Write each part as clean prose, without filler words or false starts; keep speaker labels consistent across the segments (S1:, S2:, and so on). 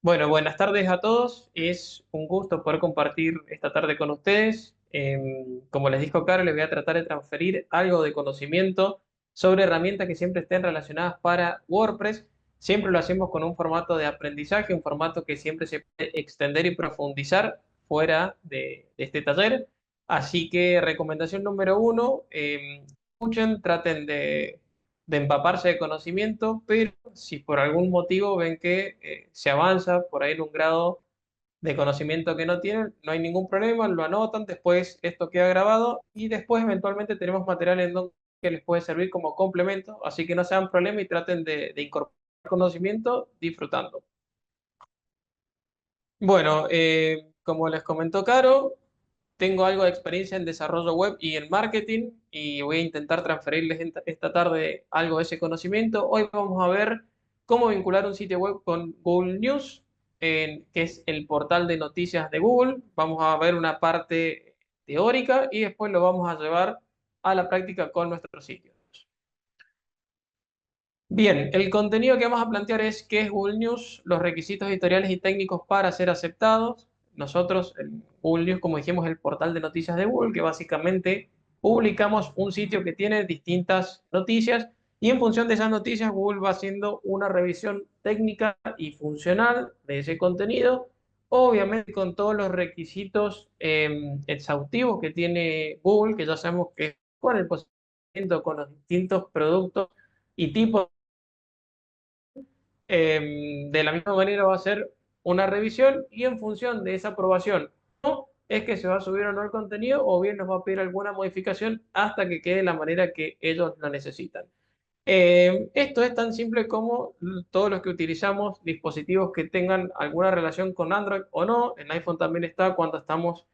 S1: Bueno, buenas tardes a todos. Es un gusto poder compartir esta tarde con ustedes. Como les dijo Caro, les voy a tratar de transferir algo de conocimiento sobre herramientas que siempre estén relacionadas para WordPress. Siempre lo hacemos con un formato de aprendizaje, un formato que siempre se puede extender y profundizar fuera de este taller. Así que recomendación número uno, escuchen, traten de empaparse de conocimiento, pero si por algún motivo ven que se avanza por ahí en un grado de conocimiento que no tienen, no hay ningún problema, lo anotan, después esto queda grabado y después eventualmente tenemos material en donde que les puede servir como complemento, así que no sean problema y traten de incorporar conocimiento disfrutando. Bueno, como les comentó Caro, tengo algo de experiencia en desarrollo web y en marketing y voy a intentar transferirles esta tarde algo de ese conocimiento. Hoy vamos a ver cómo vincular un sitio web con Google News, que es el portal de noticias de Google. Vamos a ver una parte teórica y después lo vamos a llevar a la práctica con nuestro sitio. Bien, el contenido que vamos a plantear es qué es Google News, los requisitos editoriales y técnicos para ser aceptados. Nosotros, en Google News, como dijimos, es el portal de noticias de Google, que básicamente publicamos un sitio que tiene distintas noticias y en función de esas noticias Google va haciendo una revisión técnica y funcional de ese contenido, obviamente con todos los requisitos exhaustivos que tiene Google, que ya sabemos que con el posicionamiento, con los distintos productos y tipos de la misma manera va a ser una revisión y en función de esa aprobación no es que se va a subir o no el contenido o bien nos va a pedir alguna modificación hasta que quede de la manera que ellos lo necesitan. Esto es tan simple como todos los que utilizamos dispositivos que tengan alguna relación con Android o no. En iPhone también está cuando estamos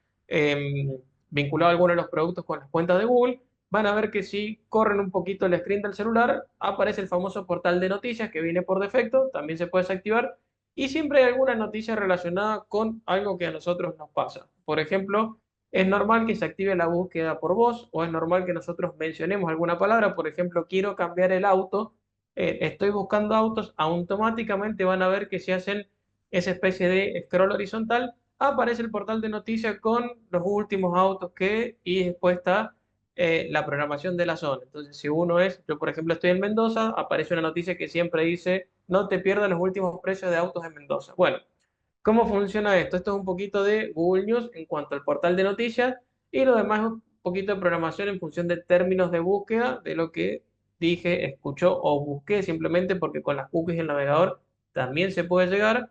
S1: vinculados a alguno de los productos con las cuentas de Google. Van a ver que si corren un poquito el screen del celular, aparece el famoso portal de noticias que viene por defecto, también se puede desactivar. Y siempre hay alguna noticia relacionada con algo que a nosotros nos pasa. Por ejemplo, es normal que se active la búsqueda por voz o es normal que nosotros mencionemos alguna palabra. Por ejemplo, quiero cambiar el auto, estoy buscando autos, automáticamente van a ver que si hacen esa especie de scroll horizontal, aparece el portal de noticias con los últimos autos que y después está la programación de la zona. Entonces, si uno es, yo por ejemplo estoy en Mendoza, aparece una noticia que siempre dice, no te pierdas los últimos precios de autos en Mendoza. Bueno. ¿Cómo funciona esto? Esto es un poquito de Google News en cuanto al portal de noticias y lo demás es un poquito de programación en función de términos de búsqueda de lo que dije, escuchó o busqué simplemente porque con las cookies y el navegador también se puede llegar.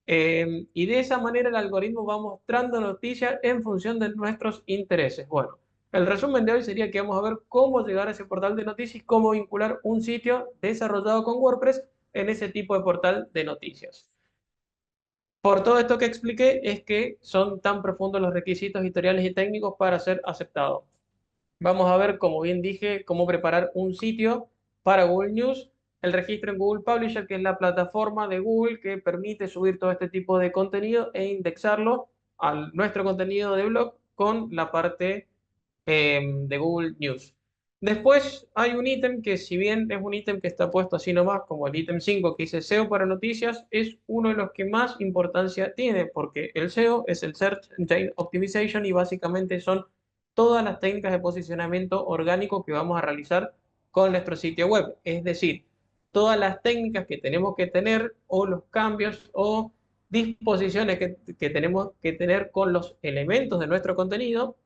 S1: Y de esa manera el algoritmo va mostrando noticias en función de nuestros intereses. Bueno, el resumen de hoy sería que vamos a ver cómo llegar a ese portal de noticias y cómo vincular un sitio desarrollado con WordPress en ese tipo de portal de noticias. Por todo esto que expliqué, es que son tan profundos los requisitos editoriales y técnicos para ser aceptados. Vamos a ver, como bien dije, cómo preparar un sitio para Google News, el registro en Google Publisher, que es la plataforma de Google que permite subir todo este tipo de contenido e indexarlo a nuestro contenido de blog con la parte de Google News. Después hay un ítem que si bien es un ítem que está puesto así nomás, como el ítem 5 que dice SEO para noticias, es uno de los que más importancia tiene, porque el SEO es el Search Engine Optimization y básicamente son todas las técnicas de posicionamiento orgánico que vamos a realizar con nuestro sitio web. Es decir, todas las técnicas que tenemos que tener o los cambios o disposiciones que tenemos que tener con los elementos de nuestro contenido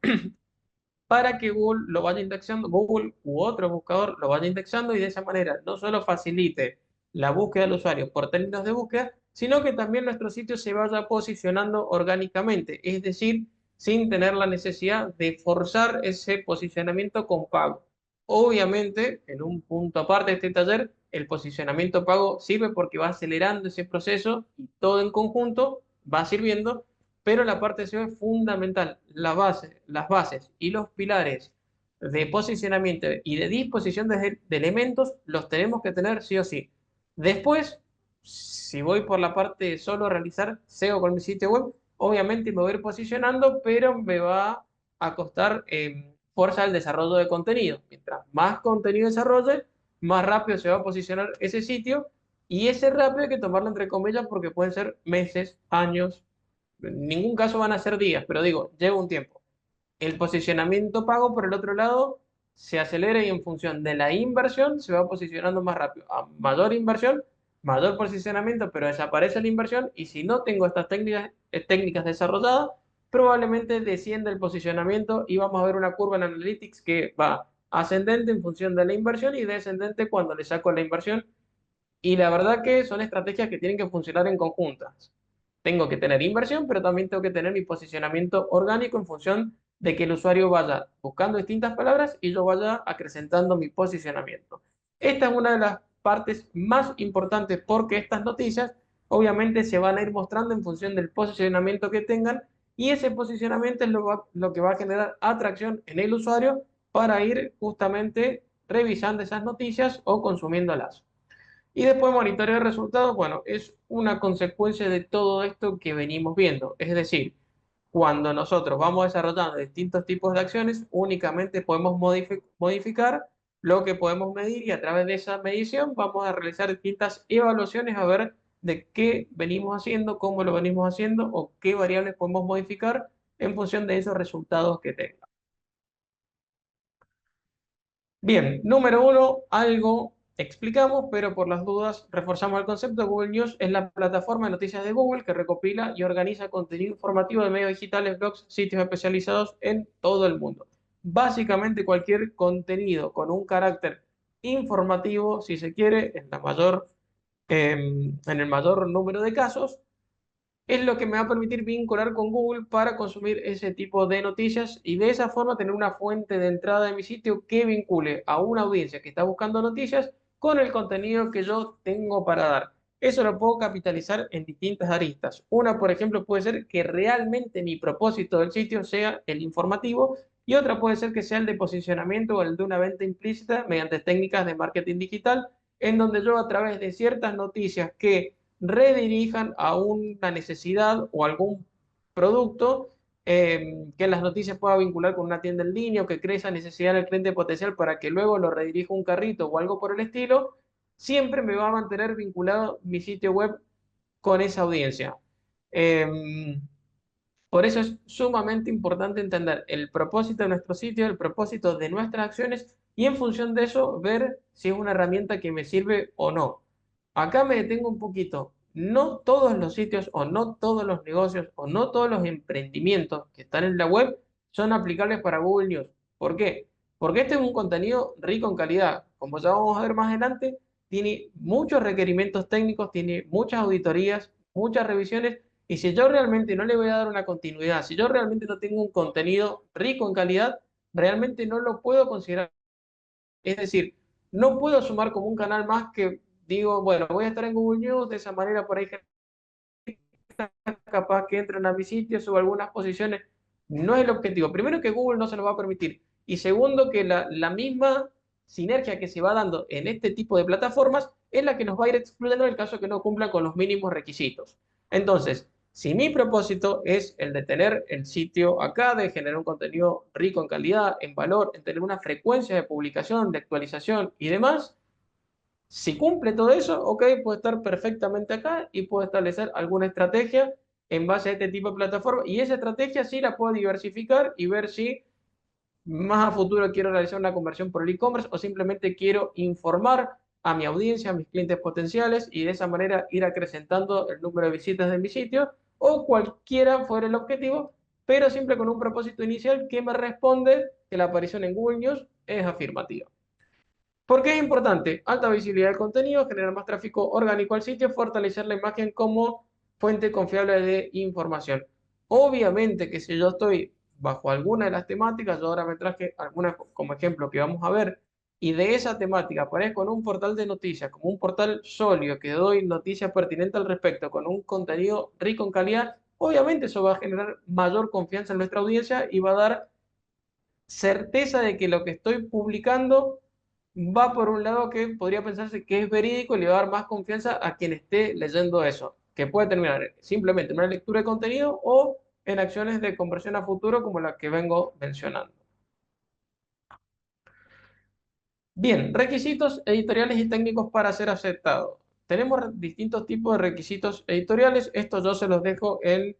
S1: para que Google lo vaya indexando, Google u otro buscador lo vaya indexando y de esa manera no solo facilite la búsqueda del usuario por términos de búsqueda, sino que también nuestro sitio se vaya posicionando orgánicamente, es decir, sin tener la necesidad de forzar ese posicionamiento con pago. Obviamente, en un punto aparte de este taller, el posicionamiento pago sirve porque va acelerando ese proceso y todo en conjunto va sirviendo, pero la parte SEO es fundamental. Las bases y los pilares de posicionamiento y de disposición de elementos los tenemos que tener sí o sí. Después, si voy por la parte de solo realizar SEO con mi sitio web, obviamente me voy a ir posicionando, pero me va a costar fuerza el desarrollo de contenido. Mientras más contenido desarrolle, más rápido se va a posicionar ese sitio Y ese rápido hay que tomarlo entre comillas porque pueden ser meses, años, en ningún caso van a ser días, pero digo, lleva un tiempo. El posicionamiento pago, por el otro lado, se acelera y en función de la inversión se va posicionando más rápido. A mayor inversión, mayor posicionamiento, pero desaparece la inversión y si no tengo estas técnicas desarrolladas, probablemente descienda el posicionamiento y vamos a ver una curva en Analytics que va ascendente en función de la inversión y descendente cuando le saco la inversión. Y la verdad que son estrategias que tienen que funcionar en conjuntas. Tengo que tener inversión, pero también tengo que tener mi posicionamiento orgánico en función de que el usuario vaya buscando distintas palabras y yo vaya acrecentando mi posicionamiento. Esta es una de las partes más importantes porque estas noticias obviamente se van a ir mostrando en función del posicionamiento que tengan y ese posicionamiento es lo que va a generar atracción en el usuario para ir justamente revisando esas noticias o consumiéndolas. Y después monitoreo resultados, bueno, es una consecuencia de todo esto que venimos viendo. Es decir, cuando nosotros vamos desarrollando distintos tipos de acciones, únicamente podemos modificar lo que podemos medir y a través de esa medición vamos a realizar distintas evaluaciones a ver de qué venimos haciendo, cómo lo venimos haciendo o qué variables podemos modificar en función de esos resultados que tenga. Bien, número uno, algo explicamos, pero por las dudas reforzamos el concepto. Google News es la plataforma de noticias de Google que recopila y organiza contenido informativo de medios digitales, blogs, sitios especializados en todo el mundo. Básicamente cualquier contenido con un carácter informativo, si se quiere, en el mayor número de casos, es lo que me va a permitir vincular con Google para consumir ese tipo de noticias y de esa forma tener una fuente de entrada de mi sitio que vincule a una audiencia que está buscando noticias con el contenido que yo tengo para dar. Eso lo puedo capitalizar en distintas aristas. Una, por ejemplo, puede ser que realmente mi propósito del sitio sea el informativo y otra puede ser que sea el de posicionamiento o el de una venta implícita mediante técnicas de marketing digital, en donde yo a través de ciertas noticias que redirijan a una necesidad o algún producto que las noticias pueda vincular con una tienda en línea o que cree esa necesidad en el cliente potencial para que luego lo redirija a un carrito o algo por el estilo, siempre me va a mantener vinculado mi sitio web con esa audiencia. Eh, por eso es sumamente importante entender el propósito de nuestro sitio, el propósito de nuestras acciones y en función de eso ver si es una herramienta que me sirve o no. Acá me detengo un poquito. No todos los sitios o no todos los negocios o no todos los emprendimientos que están en la web son aplicables para Google News. ¿Por qué? Porque este es un contenido rico en calidad. Como ya vamos a ver más adelante, tiene muchos requerimientos técnicos, tiene muchas auditorías, muchas revisiones y si yo realmente no le voy a dar una continuidad, si yo realmente no tengo un contenido rico en calidad, realmente no lo puedo considerar. Es decir, no puedo sumar como un canal más que digo, bueno, voy a estar en Google News, de esa manera por ahí gente capaz que entren a mi sitio, subo algunas posiciones. No es el objetivo. Primero que Google no se lo va a permitir. Y segundo que la misma sinergia que se va dando en este tipo de plataformas es la que nos va a ir excluyendo en el caso que no cumplan con los mínimos requisitos. Entonces, si mi propósito es el de tener el sitio acá, de generar un contenido rico en calidad, en valor, en tener una frecuencia de publicación, de actualización y demás, si cumple todo eso, ok, puede estar perfectamente acá y puedo establecer alguna estrategia en base a este tipo de plataforma. Y esa estrategia sí la puedo diversificar y ver si más a futuro quiero realizar una conversión por el e-commerce o simplemente quiero informar a mi audiencia, a mis clientes potenciales y de esa manera ir acrecentando el número de visitas de mi sitio o cualquiera fuera el objetivo, pero siempre con un propósito inicial que me responde que la aparición en Google News es afirmativa. ¿Por qué es importante? Alta visibilidad del contenido, generar más tráfico orgánico al sitio, fortalecer la imagen como fuente confiable de información. Obviamente que si yo estoy bajo alguna de las temáticas, yo ahora me traje algunas como ejemplo que vamos a ver, y de esa temática aparezco en un portal de noticias, como un portal sólido que doy noticias pertinentes al respecto, con un contenido rico en calidad, obviamente eso va a generar mayor confianza en nuestra audiencia y va a dar certeza de que lo que estoy publicando va por un lado que podría pensarse que es verídico y le va a dar más confianza a quien esté leyendo eso, que puede terminar simplemente en una lectura de contenido o en acciones de conversión a futuro como las que vengo mencionando. Bien, requisitos editoriales y técnicos para ser aceptado. tenemos distintos tipos de requisitos editoriales. Esto yo se los dejo en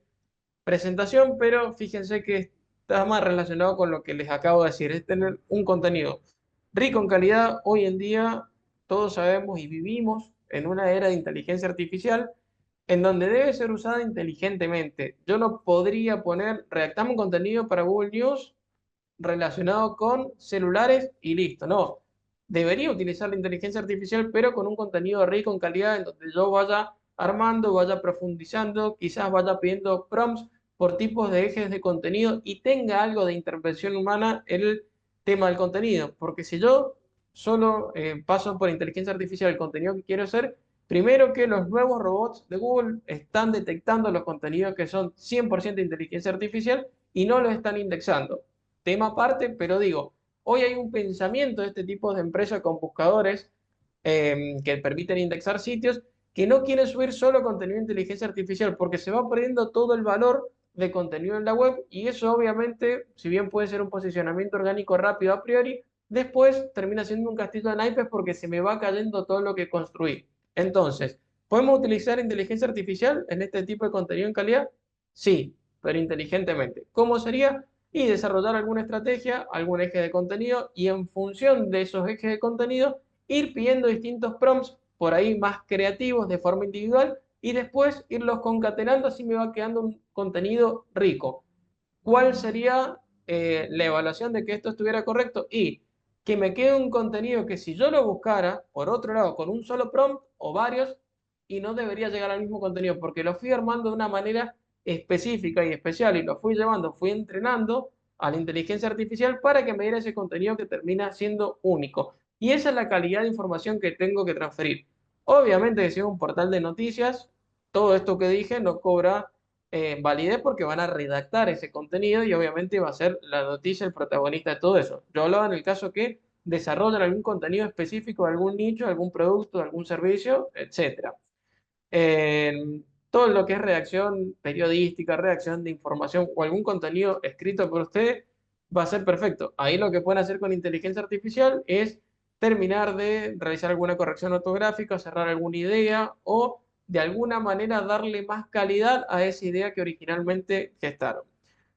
S1: presentación, pero fíjense que está más relacionado con lo que les acabo de decir, es tener un contenido rico en calidad. Hoy en día todos sabemos y vivimos en una era de inteligencia artificial en donde debe ser usada inteligentemente. Yo no podría poner, redactamos un contenido para Google News relacionado con celulares y listo. No, debería utilizar la inteligencia artificial, pero con un contenido rico en calidad, en donde yo vaya armando, vaya profundizando, quizás vaya pidiendo prompts por tipos de ejes de contenido y tenga algo de intervención humana en el tema del contenido. Porque si yo solo paso por inteligencia artificial el contenido que quiero hacer, primero que los nuevos robots de Google están detectando los contenidos que son 100% inteligencia artificial y no los están indexando. Tema aparte, pero digo, hoy hay un pensamiento de este tipo de empresas con buscadores que permiten indexar sitios que no quieren subir solo contenido de inteligencia artificial porque se va perdiendo todo el valor de contenido en la web y eso obviamente, si bien puede ser un posicionamiento orgánico rápido a priori, después termina siendo un castillo de naipes porque se me va cayendo todo lo que construí. Entonces, ¿podemos utilizar inteligencia artificial en este tipo de contenido en calidad? Sí, pero inteligentemente. ¿Cómo sería? Y desarrollar alguna estrategia, algún eje de contenido y en función de esos ejes de contenido ir pidiendo distintos prompts por ahí más creativos de forma individual y después irlos concatenando, así me va quedando un contenido rico. ¿Cuál sería la evaluación de que esto estuviera correcto? Y que me quede un contenido que si yo lo buscara, por otro lado, con un solo prompt o varios, y no debería llegar al mismo contenido, porque lo fui armando de una manera específica y especial y lo fui llevando, fui entrenando a la inteligencia artificial para que me diera ese contenido que termina siendo único. Y esa es la calidad de información que tengo que transferir. Obviamente que si es un portal de noticias, todo esto que dije no cobra validez porque van a redactar ese contenido y obviamente va a ser la noticia el protagonista de todo eso. Yo hablaba en el caso que desarrollan algún contenido específico de algún nicho, algún producto, algún servicio, etcétera. Todo lo que es redacción periodística, redacción de información o algún contenido escrito por usted va a ser perfecto. Ahí lo que pueden hacer con inteligencia artificial es terminar de realizar alguna corrección ortográfica, cerrar alguna idea o de alguna manera darle más calidad a esa idea que originalmente gestaron.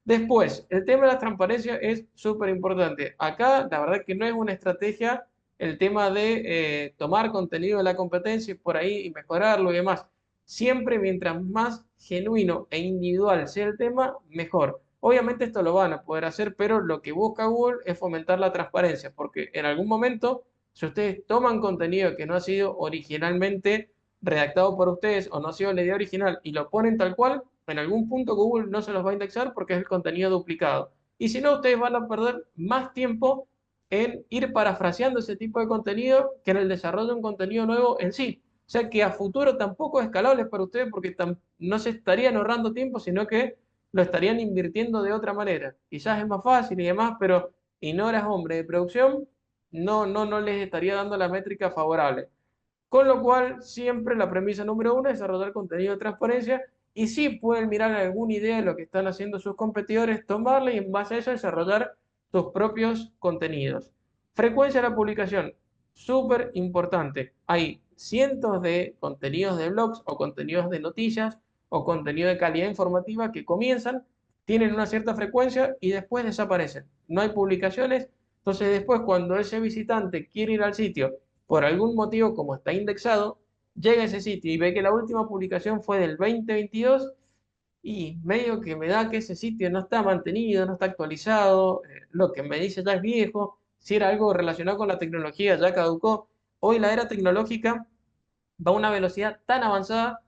S1: Después, el tema de la transparencia es súper importante. Acá, la verdad que no es una estrategia el tema de tomar contenido de la competencia y por ahí y mejorarlo y demás. Siempre mientras más genuino e individual sea el tema, mejor. Obviamente esto lo van a poder hacer, pero lo que busca Google es fomentar la transparencia, porque en algún momento, si ustedes toman contenido que no ha sido originalmente redactado por ustedes o no ha sido la idea original y lo ponen tal cual, en algún punto Google no se los va a indexar porque es el contenido duplicado. Y si no, ustedes van a perder más tiempo en ir parafraseando ese tipo de contenido que en el desarrollo de un contenido nuevo en sí. O sea que a futuro tampoco es escalable para ustedes porque no se estarían ahorrando tiempo, sino que lo estarían invirtiendo de otra manera. Quizás es más fácil y demás, pero y no eras hombre de producción, no les estaría dando la métrica favorable. Con lo cual, siempre la premisa número uno es desarrollar contenido de transparencia y si pueden mirar alguna idea de lo que están haciendo sus competidores, tomarla y en base a eso desarrollar tus propios contenidos. Frecuencia de la publicación, súper importante. Hay cientos de contenidos de blogs o contenidos de noticias o contenido de calidad informativa que comienzan, tienen una cierta frecuencia y después desaparecen. No hay publicaciones, entonces después cuando ese visitante quiere ir al sitio por algún motivo, como está indexado, llega a ese sitio y ve que la última publicación fue del 2022 y medio que me da que ese sitio no está mantenido, no está actualizado, lo que me dice ya es viejo, si era algo relacionado con la tecnología ya caducó. Hoy la era tecnológica va a una velocidad tan avanzada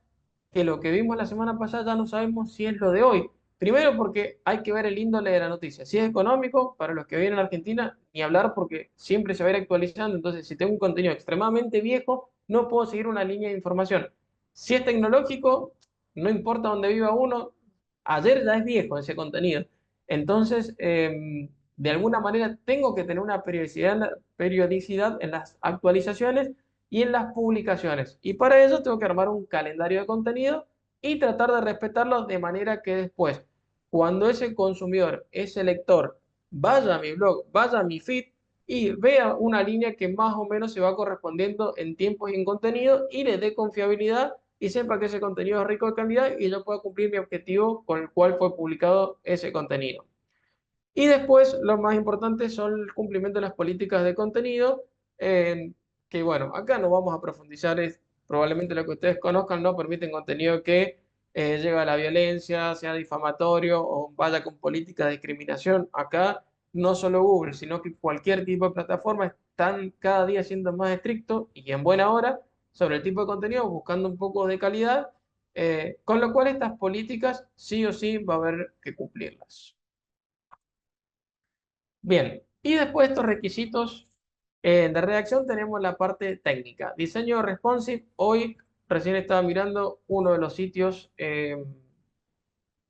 S1: que lo que vimos la semana pasada ya no sabemos si es lo de hoy. Primero porque hay que ver el índole de la noticia. Si es económico, para los que viven en Argentina, ni hablar porque siempre se va a ir actualizando. Entonces, si tengo un contenido extremadamente viejo, no puedo seguir una línea de información. Si es tecnológico, no importa dónde viva uno, ayer ya es viejo ese contenido. Entonces, de alguna manera tengo que tener una periodicidad en las actualizaciones y en las publicaciones. Y para eso tengo que armar un calendario de contenido y tratar de respetarlo de manera que después, cuando ese consumidor, ese lector, vaya a mi blog, vaya a mi feed, y vea una línea que más o menos se va correspondiendo en tiempos y en contenido y le dé confiabilidad y sepa que ese contenido es rico de calidad y yo pueda cumplir mi objetivo con el cual fue publicado ese contenido. Y después, lo más importante son el cumplimiento de las políticas de contenido, que bueno, acá no vamos a profundizar, es probablemente lo que ustedes conozcan, no permiten contenido que lleve a la violencia, sea difamatorio o vaya con política de discriminación. Acá no solo Google, sino que cualquier tipo de plataforma están cada día siendo más estrictos y en buena hora sobre el tipo de contenido, buscando un poco de calidad, con lo cual estas políticas sí o sí va a haber que cumplirlas. Bien, y después de estos requisitos de redacción tenemos la parte técnica. Diseño responsive. Hoy recién estaba mirando uno de los sitios que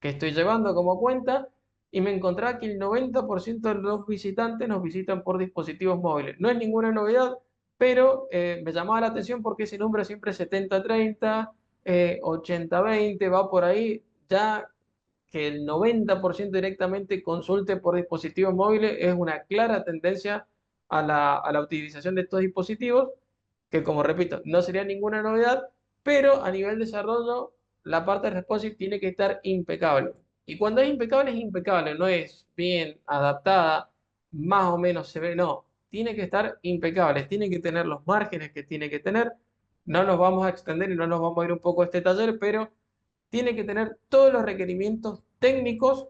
S1: estoy llevando como cuenta y me encontraba que el 90% de los visitantes nos visitan por dispositivos móviles. No es ninguna novedad, pero me llamaba la atención porque ese número siempre es 70-30, 80-20, va por ahí. Ya que el 90% directamente consulte por dispositivos móviles es una clara tendencia a la utilización de estos dispositivos, que como repito, no sería ninguna novedad, pero a nivel de desarrollo, la parte responsive tiene que estar impecable. Y cuando es impecable, no es bien adaptada, más o menos se ve, no, tiene que estar impecable, tiene que tener los márgenes que tiene que tener. No nos vamos a extender y no nos vamos a ir un poco a este taller, pero tiene que tener todos los requerimientos técnicos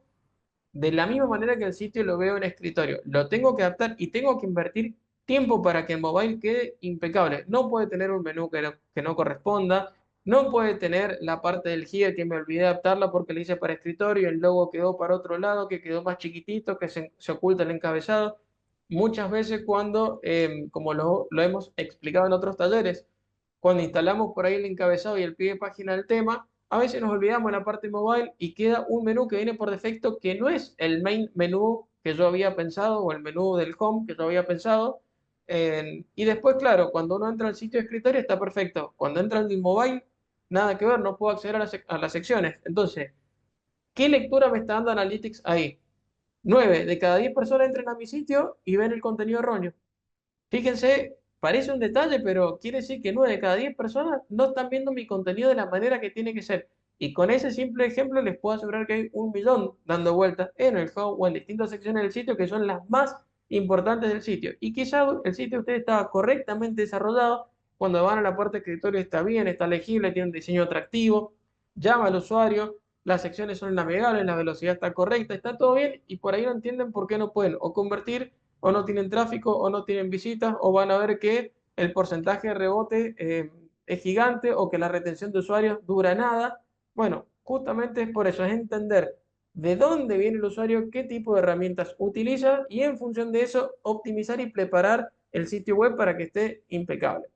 S1: de la misma manera que el sitio lo veo en escritorio. Lo tengo que adaptar y tengo que invertir tiempo para que el mobile quede impecable. No puede tener un menú que no corresponda, no puede tener la parte del guía que me olvidé de adaptarla porque le hice para escritorio y el logo quedó para otro lado, que quedó más chiquitito, que se oculta el encabezado. Muchas veces cuando, como lo hemos explicado en otros talleres, cuando instalamos por ahí el encabezado y el pie de página del tema, a veces nos olvidamos en la parte mobile y queda un menú que viene por defecto que no es el main menú que yo había pensado o el menú del home que yo había pensado. Y después, claro, cuando uno entra al sitio de escritorio está perfecto. Cuando entra al mobile, nada que ver, no puedo acceder a las secciones. Entonces, ¿qué lectura me está dando Analytics ahí? 9 de cada 10 personas entran a mi sitio y ven el contenido erróneo. Fíjense, parece un detalle, pero quiere decir que 9 de cada 10 personas no están viendo mi contenido de la manera que tiene que ser. Y con ese simple ejemplo les puedo asegurar que hay 1 millón dando vueltas en el home o en distintas secciones del sitio que son las más importantes del sitio. Y quizá el sitio de ustedes estaba correctamente desarrollado, cuando van a la parte de escritorio está bien, está legible, tiene un diseño atractivo, llama al usuario, las secciones son navegables, la velocidad está correcta, está todo bien y por ahí no entienden por qué no pueden o convertir o no tienen tráfico, o no tienen visitas, o van a ver que el porcentaje de rebote es gigante, o que la retención de usuarios dura nada. Bueno, justamente es por eso, es entender de dónde viene el usuario, qué tipo de herramientas utiliza, y en función de eso, optimizar y preparar el sitio web para que esté impecable.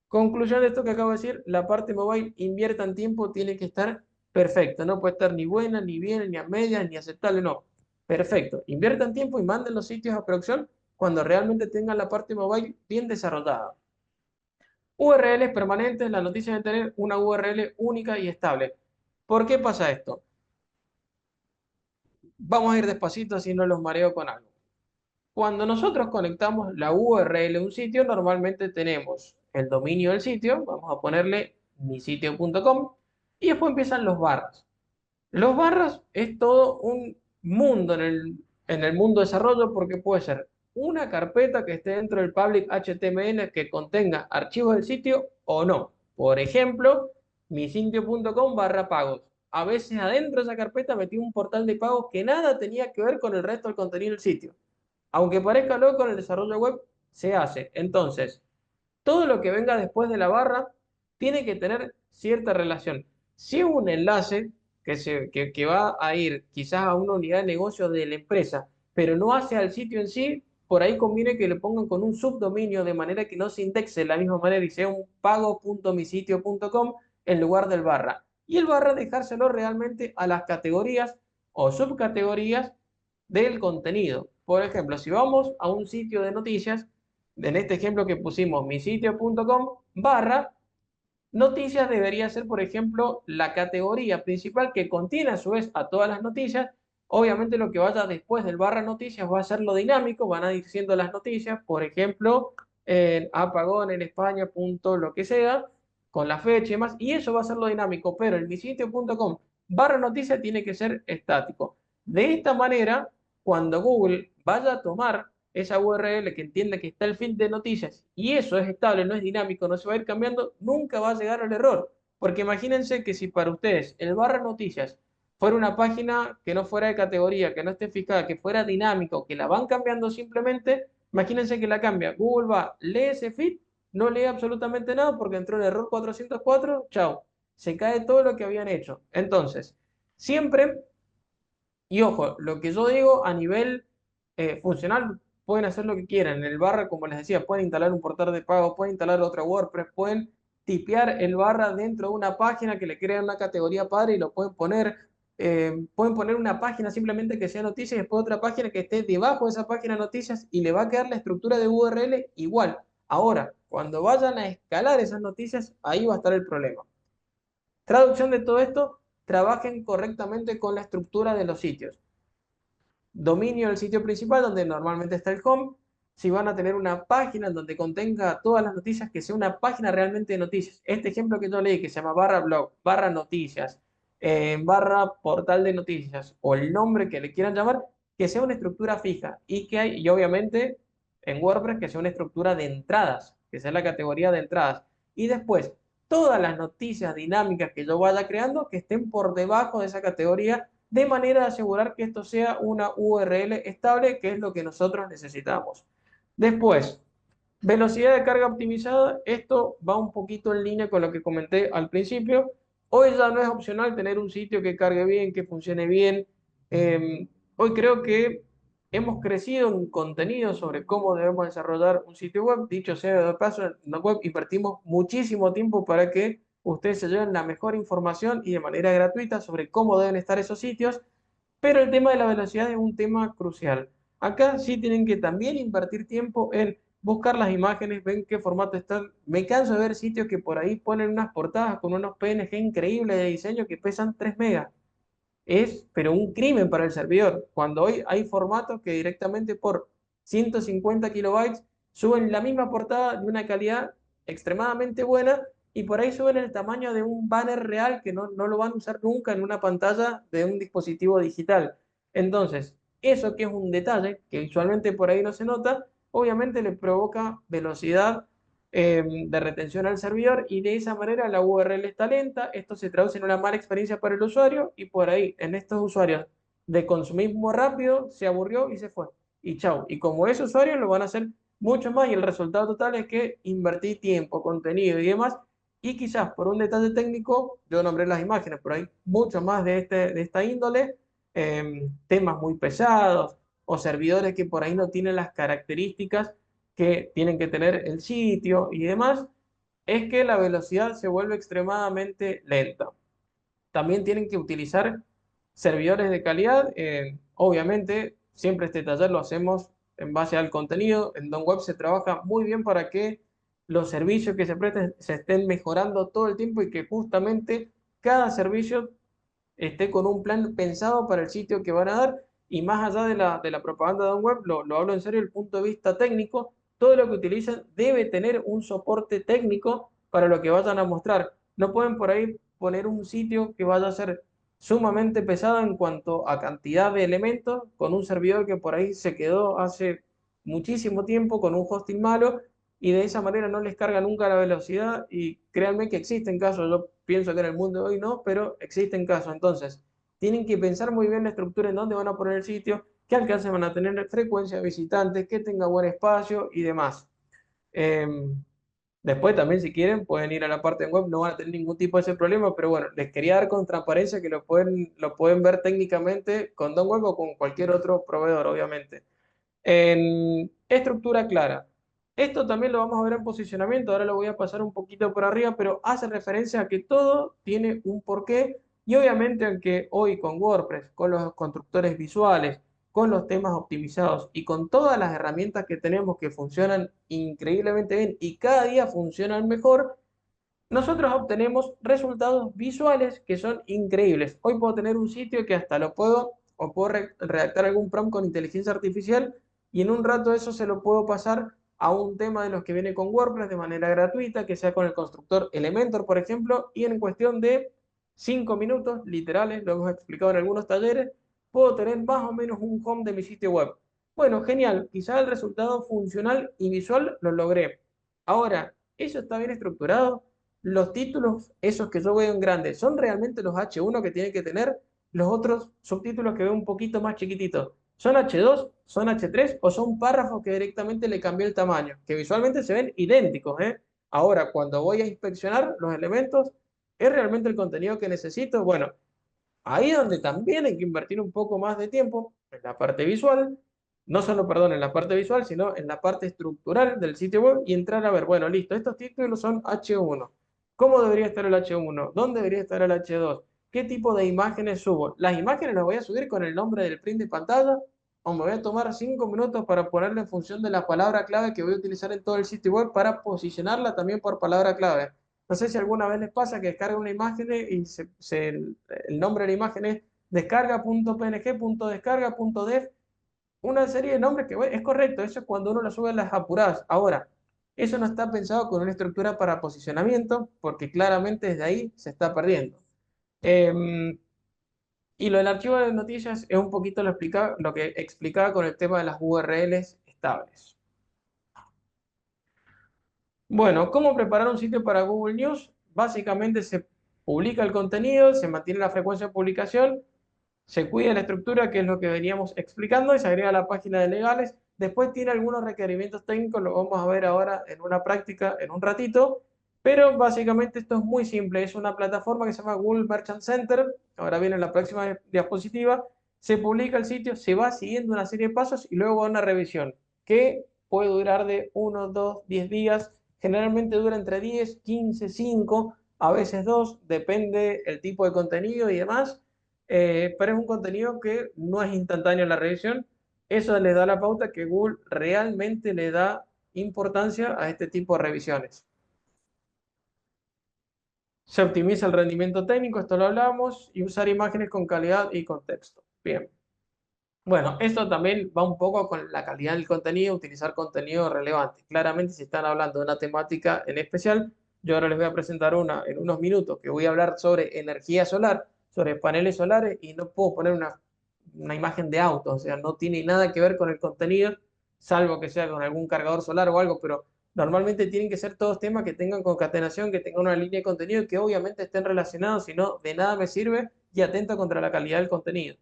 S1: Conclusión de esto que acabo de decir, la parte mobile, inviertan tiempo, tiene que estar perfecta, no puede estar ni buena, ni bien, ni a medias, ni aceptable, no. Perfecto, inviertan tiempo y manden los sitios a producción cuando realmente tengan la parte mobile bien desarrollada. URLs permanentes, la noticia de tener una URL única y estable. ¿Por qué pasa esto? Vamos a ir despacito así no los mareo con algo. Cuando nosotros conectamos la URL a un sitio, normalmente tenemos el dominio del sitio, vamos a ponerle misitio.com, y después empiezan los barras. Los barras es todo un mundo en el mundo de desarrollo porque puede ser una carpeta que esté dentro del public HTML que contenga archivos del sitio o no. Por ejemplo, misitio.com barra pagos. A veces adentro de esa carpeta metí un portal de pagos que nada tenía que ver con el resto del contenido del sitio. Aunque parezca loco, en el desarrollo web se hace. Entonces, todo lo que venga después de la barra tiene que tener cierta relación. Si es un enlace que va a ir quizás a una unidad de negocio de la empresa, pero no hace al sitio en sí, por ahí conviene que le pongan con un subdominio de manera que no se indexe de la misma manera y sea un pago.misitio.com en lugar del barra. Y el barra dejárselo realmente a las categorías o subcategorías del contenido. Por ejemplo, si vamos a un sitio de noticias, en este ejemplo que pusimos misitio.com barra noticias, debería ser, por ejemplo, la categoría principal que contiene a su vez a todas las noticias Obviamente lo que vaya después del barra noticias va a ser lo dinámico, van a ir siendo las noticias, por ejemplo, en apagón en España, punto, lo que sea, con la fecha y demás, y eso va a ser lo dinámico, pero en misitio.com barra noticias tiene que ser estático. De esta manera, cuando Google vaya a tomar esa URL que entiende que está el feed de noticias y eso es estable, no es dinámico, no se va a ir cambiando, nunca va a llegar al error. Porque imagínense que si para ustedes el barra noticias fuera una página que no fuera de categoría, que no esté fijada, que fuera dinámico, que la van cambiando simplemente, imagínense que la cambia. Google va, lee ese feed, no lee absolutamente nada porque entró en error 404, chao, se cae todo lo que habían hecho. Entonces, siempre, y ojo, lo que yo digo a nivel funcional, pueden hacer lo que quieran. En el barra, como les decía, pueden instalar un portal de pago, pueden instalar otra WordPress, pueden tipear el barra dentro de una página que le crean una categoría padre y lo pueden poner una página simplemente que sea noticias y después otra página que esté debajo de esa página de noticias y le va a quedar la estructura de URL igual. Ahora, cuando vayan a escalar esas noticias, ahí va a estar el problema. Traducción de todo esto, trabajen correctamente con la estructura de los sitios. Dominio del sitio principal, donde normalmente está el home. Si van a tener una página donde contenga todas las noticias, que sea una página realmente de noticias. Este ejemplo que yo leí, que se llama barra blog, barra noticias, barra portal de noticias, o el nombre que le quieran llamar, que sea una estructura fija y obviamente en WordPress que sea una estructura de entradas, que sea la categoría de entradas. Y después, todas las noticias dinámicas que yo vaya creando, que estén por debajo de esa categoría de manera de asegurar que esto sea una URL estable, que es lo que nosotros necesitamos. Después, velocidad de carga optimizada. Esto va un poquito en línea con lo que comenté al principio. Hoy ya no es opcional tener un sitio que cargue bien, que funcione bien. Hoy creo que hemos crecido en contenido sobre cómo debemos desarrollar un sitio web. Dicho sea de paso, en la web invertimos muchísimo tiempo para que ustedes se lleven la mejor información y de manera gratuita sobre cómo deben estar esos sitios. Pero el tema de la velocidad es un tema crucial. Acá sí tienen que también invertir tiempo en buscar las imágenes, ven qué formato están. Me canso de ver sitios que por ahí ponen unas portadas con unos PNG increíbles de diseño que pesan 3 megas. Es, pero un crimen para el servidor. Cuando hoy hay formatos que directamente por 150 kilobytes suben la misma portada de una calidad extremadamente buena y por ahí suben el tamaño de un banner real que no lo van a usar nunca en una pantalla de un dispositivo digital. Entonces, eso que es un detalle que visualmente por ahí no se nota, obviamente le provoca velocidad de retención al servidor y de esa manera la URL está lenta, esto se traduce en una mala experiencia para el usuario y por ahí en estos usuarios de consumismo rápido se aburrió y se fue y chao. Y como ese usuario lo van a hacer mucho más y el resultado total es que invertí tiempo, contenido y demás y quizás por un detalle técnico, yo nombré las imágenes, pero hay mucho más de esta índole, temas muy pesados o servidores que por ahí no tienen las características que tienen que tener el sitio y demás, es que la velocidad se vuelve extremadamente lenta. También tienen que utilizar servidores de calidad. Obviamente, siempre este taller lo hacemos en base al contenido. En Don Web se trabaja muy bien para que los servicios que se presten se estén mejorando todo el tiempo y que justamente cada servicio esté con un plan pensado para el sitio que van a dar. Y más allá de la propaganda de un web, lo hablo en serio, el punto de vista técnico, todo lo que utilizan debe tener un soporte técnico para lo que vayan a mostrar. No pueden por ahí poner un sitio que vaya a ser sumamente pesado en cuanto a cantidad de elementos, con un servidor que por ahí se quedó hace muchísimo tiempo con un hosting malo y de esa manera no les carga nunca la velocidad y créanme que existen casos, yo pienso que en el mundo de hoy no, pero existen casos. Entonces, tienen que pensar muy bien la estructura en dónde van a poner el sitio, qué alcance van a tener, frecuencia de visitantes, que tenga buen espacio y demás. Después también si quieren pueden ir a la parte web, no van a tener ningún tipo de ese problema, pero bueno, les quería dar con transparencia que lo pueden ver técnicamente con Don Web o con cualquier otro proveedor, obviamente. En estructura clara. Esto también lo vamos a ver en posicionamiento, ahora lo voy a pasar un poquito por arriba, pero hace referencia a que todo tiene un porqué y obviamente aunque hoy con WordPress, con los constructores visuales, con los temas optimizados y con todas las herramientas que tenemos que funcionan increíblemente bien y cada día funcionan mejor, nosotros obtenemos resultados visuales que son increíbles. Hoy puedo tener un sitio que hasta lo puedo o puedo redactar algún prompt con inteligencia artificial y en un rato eso se lo puedo pasar a un tema de los que viene con WordPress de manera gratuita, que sea con el constructor Elementor, por ejemplo, y en cuestión de 5 minutos, literales, lo hemos explicado en algunos talleres, puedo tener más o menos un home de mi sitio web. Bueno, genial, quizá el resultado funcional y visual lo logré. Ahora, ¿eso está bien estructurado? Los títulos, esos que yo veo en grande, ¿son realmente los H1 que tienen que tener? Los otros subtítulos que veo un poquito más chiquititos, ¿son H2, son H3 o son párrafos que directamente le cambié el tamaño? Que visualmente se ven idénticos, ¿eh? Ahora, cuando voy a inspeccionar los elementos, ¿es realmente el contenido que necesito? Bueno, ahí es donde también hay que invertir un poco más de tiempo en la parte visual, no solo, perdón, en la parte visual, sino en la parte estructural del sitio web y entrar a ver, bueno, listo, estos títulos son H1. ¿Cómo debería estar el H1? ¿Dónde debería estar el H2? ¿Qué tipo de imágenes subo? ¿Las imágenes las voy a subir con el nombre del print de pantalla? ¿O me voy a tomar 5 minutos para ponerle en función de la palabra clave que voy a utilizar en todo el sitio web para posicionarla también por palabra clave? No sé si alguna vez les pasa que descargan una imagen y el nombre de la imagen es descarga.png.descarga.def, una serie de nombres que bueno, es correcto, eso es cuando uno lo sube a las apuradas. Ahora, eso no está pensado con una estructura para posicionamiento, porque claramente desde ahí se está perdiendo. Y lo del archivo de noticias es un poquito lo que explicaba con el tema de las URLs estables. Bueno, ¿cómo preparar un sitio para Google News? Básicamente se publica el contenido, se mantiene la frecuencia de publicación, se cuida la estructura, que es lo que veníamos explicando, y se agrega la página de legales. Después tiene algunos requerimientos técnicos, lo vamos a ver ahora en una práctica en un ratito, pero básicamente esto es muy simple. Es una plataforma que se llama Google Merchant Center. Ahora viene la próxima diapositiva. Se publica el sitio, se va siguiendo una serie de pasos y luego va una revisión que puede durar de 1, 2, 10 días. Generalmente dura entre 10, 15, 5, a veces 2, depende el tipo de contenido y demás. Pero es un contenido que no es instantáneo en la revisión. Eso le da la pauta que Google realmente le da importancia a este tipo de revisiones. Se optimiza el rendimiento técnico, esto lo hablamos, y usar imágenes con calidad y contexto. Bien. Bueno, esto también va un poco con la calidad del contenido, utilizar contenido relevante. Claramente, si están hablando de una temática en especial, yo ahora les voy a presentar una en unos minutos que voy a hablar sobre energía solar, sobre paneles solares, y no puedo poner una imagen de auto, o sea, no tiene nada que ver con el contenido, salvo que sea con algún cargador solar o algo, pero normalmente tienen que ser todos temas que tengan concatenación, que tengan una línea de contenido, que obviamente estén relacionados, si no, de nada me sirve y atenta contra la calidad del contenido.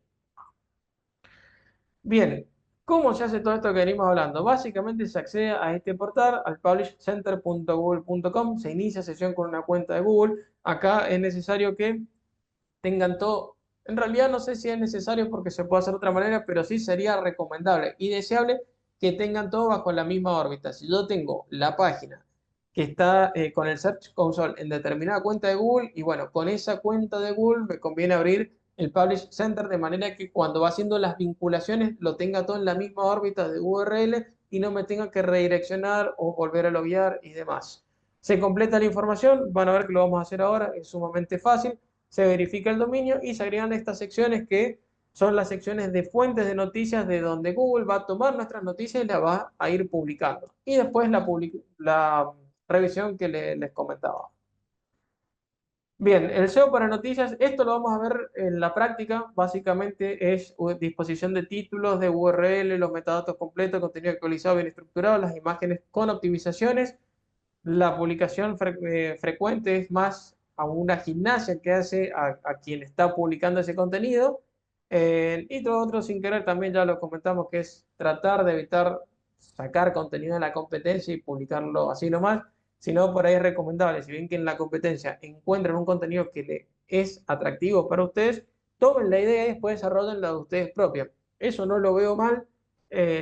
S1: Bien, ¿cómo se hace todo esto que venimos hablando? Básicamente se accede a este portal, al publishcenter.google.com, se inicia sesión con una cuenta de Google. Acá es necesario que tengan todo. En realidad no sé si es necesario porque se puede hacer de otra manera, pero sí sería recomendable y deseable que tengan todo bajo la misma órbita. Si yo tengo la página que está con el Search Console en determinada cuenta de Google, y bueno, con esa cuenta de Google me conviene abrir el Publish Center de manera que cuando va haciendo las vinculaciones lo tenga todo en la misma órbita de URL y no me tenga que redireccionar o volver a loguear y demás. Se completa la información, van a ver que lo vamos a hacer ahora, es sumamente fácil. Se verifica el dominio y se agregan estas secciones que son las secciones de fuentes de noticias de donde Google va a tomar nuestras noticias y las va a ir publicando. Y después la revisión que les comentaba. Bien, el SEO para noticias, esto lo vamos a ver en la práctica. Básicamente es disposición de títulos, de URL, los metadatos completos, contenido actualizado, bien estructurado, las imágenes con optimizaciones. La publicación frecuente es más a una gimnasia que hace a quien está publicando ese contenido. Y todo otro sin querer también ya lo comentamos, que es tratar de evitar sacar contenido de la competencia y publicarlo así nomás, sino por ahí es recomendable, si bien que en la competencia encuentran un contenido que le es atractivo para ustedes, tomen la idea y después desarrollen la de ustedes propia. Eso no lo veo mal.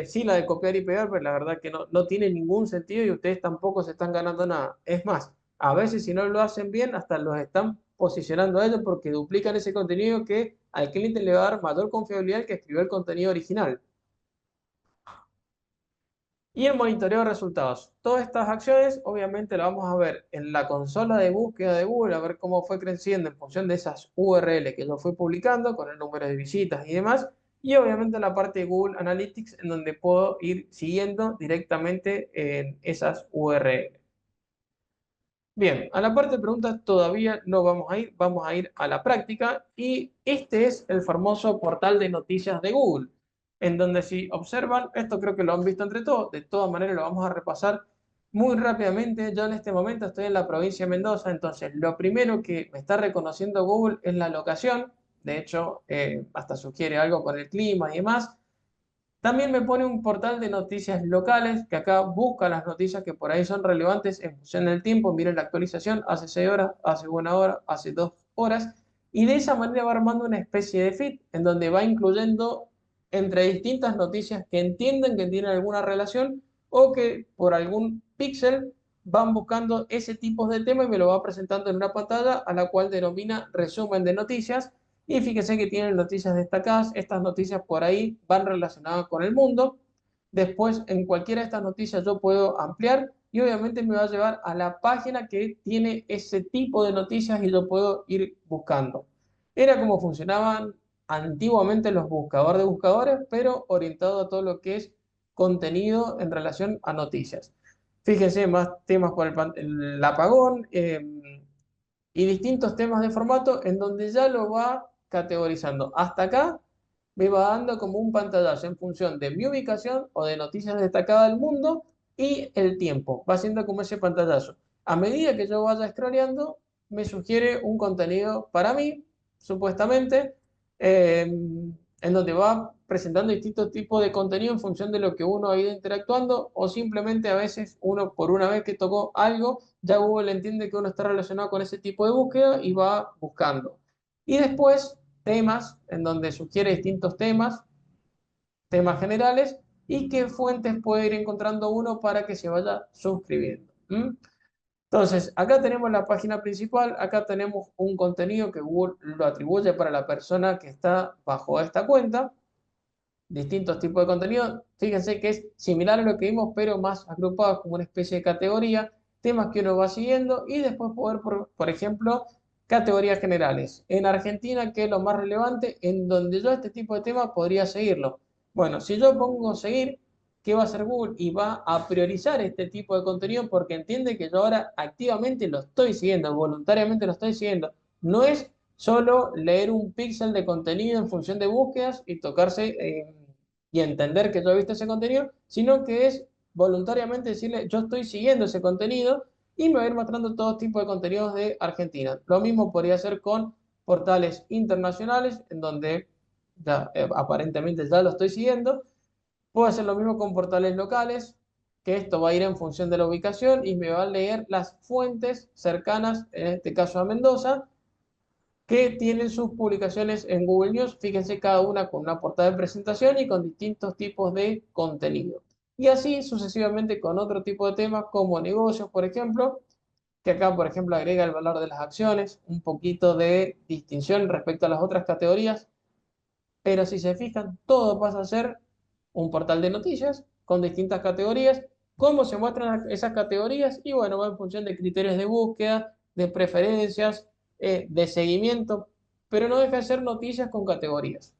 S1: Sí, la de copiar y pegar, pero la verdad que no tiene ningún sentido y ustedes tampoco se están ganando nada. Es más, a veces si no lo hacen bien, hasta los están posicionando a ellos porque duplican ese contenido que al cliente le va a dar mayor confiabilidad que escribió el contenido original. Y el monitoreo de resultados. Todas estas acciones, obviamente, las vamos a ver en la consola de búsqueda de Google, a ver cómo fue creciendo en función de esas URL que yo fui publicando, con el número de visitas y demás. y obviamente la parte de Google Analytics en donde puedo ir siguiendo directamente en esas URL. Bien, a la parte de preguntas todavía no vamos a ir a la práctica y este es el famoso portal de noticias de Google, en donde si observan, esto creo que lo han visto entre todos, de todas maneras lo vamos a repasar muy rápidamente. Yo en este momento estoy en la provincia de Mendoza, entonces lo primero que me está reconociendo Google es la locación, de hecho hasta sugiere algo con el clima y demás. También me pone un portal de noticias locales, que acá busca las noticias que por ahí son relevantes en función del tiempo. Miren la actualización, hace 6 horas, hace 1 hora, hace 2 horas. Y de esa manera va armando una especie de feed en donde va incluyendo entre distintas noticias que entienden que tienen alguna relación o que por algún píxel van buscando ese tipo de tema y me lo va presentando en una pantalla a la cual denomina resumen de noticias. Y fíjense que tienen noticias destacadas. Estas noticias por ahí van relacionadas con el mundo. Después, en cualquiera de estas noticias yo puedo ampliar y obviamente me va a llevar a la página que tiene ese tipo de noticias y yo puedo ir buscando. Era como funcionaban antiguamente los buscadores de buscadores, pero orientado a todo lo que es contenido en relación a noticias. Fíjense, más temas por el apagón, y distintos temas de formato en donde ya lo va categorizando. Hasta acá me va dando como un pantallazo en función de mi ubicación o de noticias destacadas del mundo y el tiempo. Va siendo como ese pantallazo. A medida que yo vaya scrolleando, me sugiere un contenido para mí, supuestamente, en donde va presentando distintos tipos de contenido en función de lo que uno ha ido interactuando o simplemente a veces uno por una vez que tocó algo, ya Google entiende que uno está relacionado con ese tipo de búsqueda y va buscando. Y después temas en donde sugiere distintos temas generales y qué fuentes puede ir encontrando uno para que se vaya suscribiendo. Entonces, acá tenemos la página principal, acá tenemos un contenido que Google lo atribuye para la persona que está bajo esta cuenta, distintos tipos de contenido. Fíjense que es similar a lo que vimos, pero más agrupados como una especie de categoría, temas que uno va siguiendo y después poder, por ejemplo, categorías generales. En Argentina, ¿qué es lo más relevante? En donde yo este tipo de temas podría seguirlo. Bueno, si yo pongo seguir, ¿qué va a hacer Google? Y va a priorizar este tipo de contenido porque entiende que yo ahora activamente lo estoy siguiendo, voluntariamente lo estoy siguiendo. No es solo leer un píxel de contenido en función de búsquedas y tocarse y entender que yo he visto ese contenido, sino que es voluntariamente decirle, yo estoy siguiendo ese contenido y me va a ir mostrando todo tipo de contenidos de Argentina. Lo mismo podría hacer con portales internacionales, en donde ya, aparentemente ya lo estoy siguiendo. Puedo hacer lo mismo con portales locales, que esto va a ir en función de la ubicación y me va a leer las fuentes cercanas, en este caso a Mendoza, que tienen sus publicaciones en Google News. Fíjense cada una con una portada de presentación y con distintos tipos de contenido. Y así sucesivamente con otro tipo de temas como negocios, por ejemplo, que acá, por ejemplo, agrega el valor de las acciones, un poquito de distinción respecto a las otras categorías. Pero si se fijan, todo pasa a ser un portal de noticias con distintas categorías. ¿Cómo se muestran esas categorías? Y bueno, va en función de criterios de búsqueda, de preferencias, de seguimiento, pero no deja de ser noticias con categorías.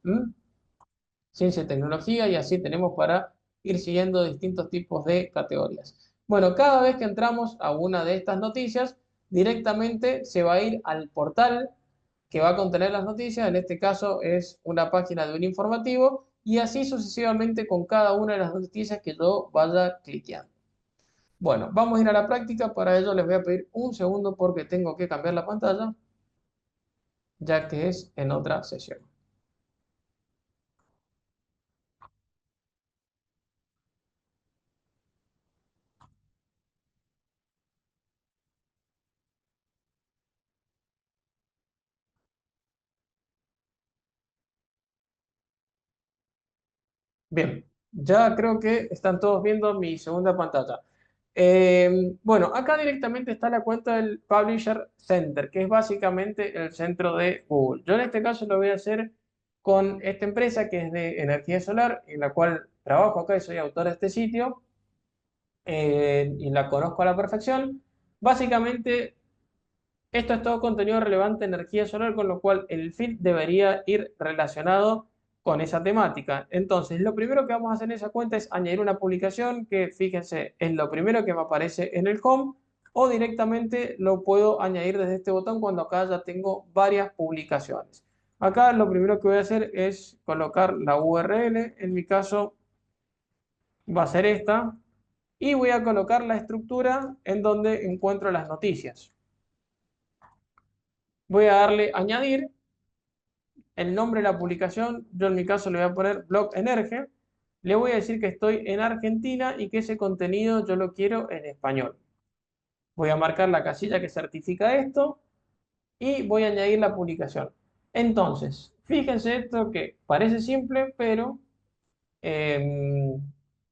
S1: Ciencia y tecnología, y así tenemos para ir siguiendo distintos tipos de categorías. Bueno, cada vez que entramos a una de estas noticias, directamente se va a ir al portal que va a contener las noticias. En este caso es una página de un informativo, y así sucesivamente con cada una de las noticias que yo vaya cliqueando. Bueno, vamos a ir a la práctica. Para ello les voy a pedir un segundo porque tengo que cambiar la pantalla, ya que es en otra sesión. Bien, ya creo que están todos viendo mi segunda pantalla. Bueno, acá directamente está la cuenta del Publisher Center, que es básicamente el centro de Google. Yo en este caso lo voy a hacer con esta empresa que es de energía solar, en la cual trabajo acá y soy autor de este sitio, y la conozco a la perfección. Básicamente, esto es todo contenido relevante en energía solar, con lo cual el feed debería ir relacionado con esa temática. Entonces, lo primero que vamos a hacer en esa cuenta es añadir una publicación que, fíjense, es lo primero que me aparece en el home, o directamente lo puedo añadir desde este botón cuando acá ya tengo varias publicaciones. Acá lo primero que voy a hacer es colocar la URL, en mi caso va a ser esta, y voy a colocar la estructura en donde encuentro las noticias. Voy a darle añadir el nombre de la publicación, yo en mi caso le voy a poner Blog Energe, le voy a decir que estoy en Argentina y que ese contenido yo lo quiero en español. Voy a marcar la casilla que certifica esto y voy a añadir la publicación. Entonces, fíjense esto que parece simple, pero